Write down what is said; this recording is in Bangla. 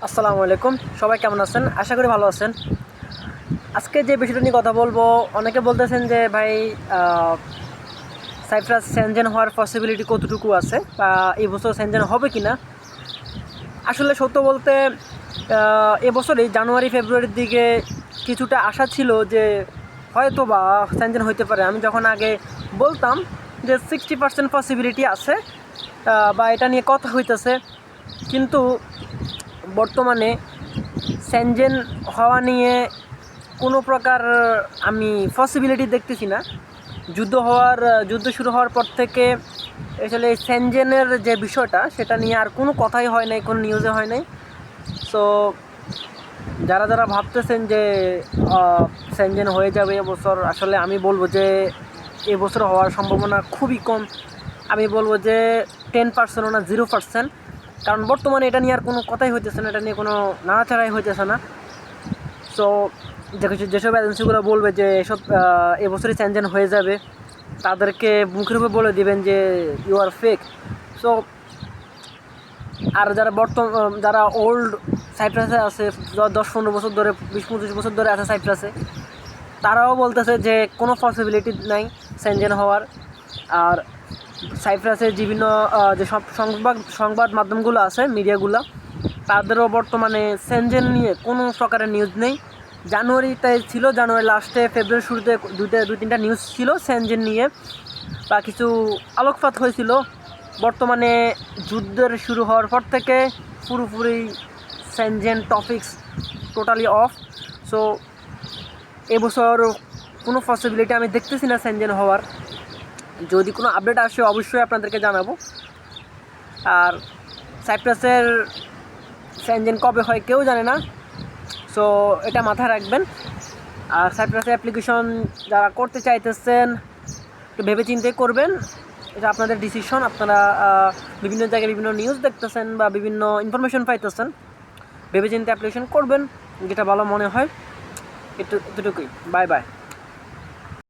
আসসালামু আলাইকুম, সবাই কেমন আছেন? আশা করি ভালো আছেন। আজকে যে বিষয়টা নিয়ে কথা বলবো, অনেকে বলতেছেন যে ভাই সাইপ্রাস সেনজেন হওয়ার পসিবিলিটি কতটুকু আছে বা এই বছর সেনজেন হবে কি না। আসলে সত্য বলতে এবছরই জানুয়ারি ফেব্রুয়ারির দিকে কিছুটা আশা ছিল যে হয়তো বা সেনজেন হইতে পারে। আমি যখন আগে বলতাম যে 60% পসিবিলিটি আছে বা এটা নিয়ে কথা হইতেছে, কিন্তু বর্তমানে সেনজেন হওয়া নিয়ে কোনো প্রকার আমি পসিবিলিটি দেখতেছি না। যুদ্ধ শুরু হওয়ার পর থেকে আসলে সেনজেনের যে বিষয়টা সেটা নিয়ে আর কোনো কথাই হয় নাই, কোনো নিউজে হয় নাই। সো যারা যারা ভাবতেছেন যে সেনজেন হয়ে যাবে এবছর, আসলে আমি বলবো যে এবছর হওয়ার সম্ভাবনা খুবই কম। আমি বলবো যে 10% না 0%, কারণ বর্তমানে এটা নিয়ে আর কোনো কথাই হইতেছে না, এটা নিয়ে কোনো নাড়াচাড়াই হইতেছে না। সো যেসব এজেন্সিগুলো বলবে যে এসব এবছরই সেনজেন হয়ে যাবে, তাদেরকে মুখের উপর বলে দিবেন যে ইউ আর ফেক। সো আর যারা ওল্ড সাইপ্রাসে আছে, 10-15 বছর ধরে, 20-25 বছর ধরে আছে সাইপ্রাসে, তারাও বলতেছে যে কোনো পসিবিলিটি নাই সেনজেন হওয়ার। আর সাইপ্রাসের বিভিন্ন যে সব সংবাদ মাধ্যমগুলো আছে, মিডিয়াগুলো, তাদেরও বর্তমানে সেনজেন নিয়ে কোনো প্রকারের নিউজ নেই। জানুয়ারিতে ছিল, জানুয়ারি লাস্টে ফেব্রুয়ারি শুরুতে দুই তিনটা নিউজ ছিল সেনজেন নিয়ে বা কিছু আলোকপাত হয়েছিল। বর্তমানে যুদ্ধের শুরু হওয়ার পর থেকে পুরোপুরি Schengen topics totally off. So এবছর কোনো পসিবিলিটি আমি দেখতেছি না সেনজেন হওয়ার। যদি কোনো আপডেট আসে অবশ্যই আপনাদেরকে জানাবো। আর সাইপ্রাসের সেনজেন কবে হয় কেউ জানে না, সো এটা মাথায় রাখবেন। আর সাইপ্রাসের অ্যাপ্লিকেশন যারা করতে চাইতেছেন একটু ভেবে চিন্তে করবেন, এটা আপনাদের ডিসিশন। আপনারা বিভিন্ন জায়গায় বিভিন্ন নিউজ দেখতেছেন বা বিভিন্ন ইনফরমেশন পাইতেছেন, ভেবে চিন্তে অ্যাপ্লিকেশন করবেন যেটা ভালো মনে হয়। এতটুকুই। Bye bye.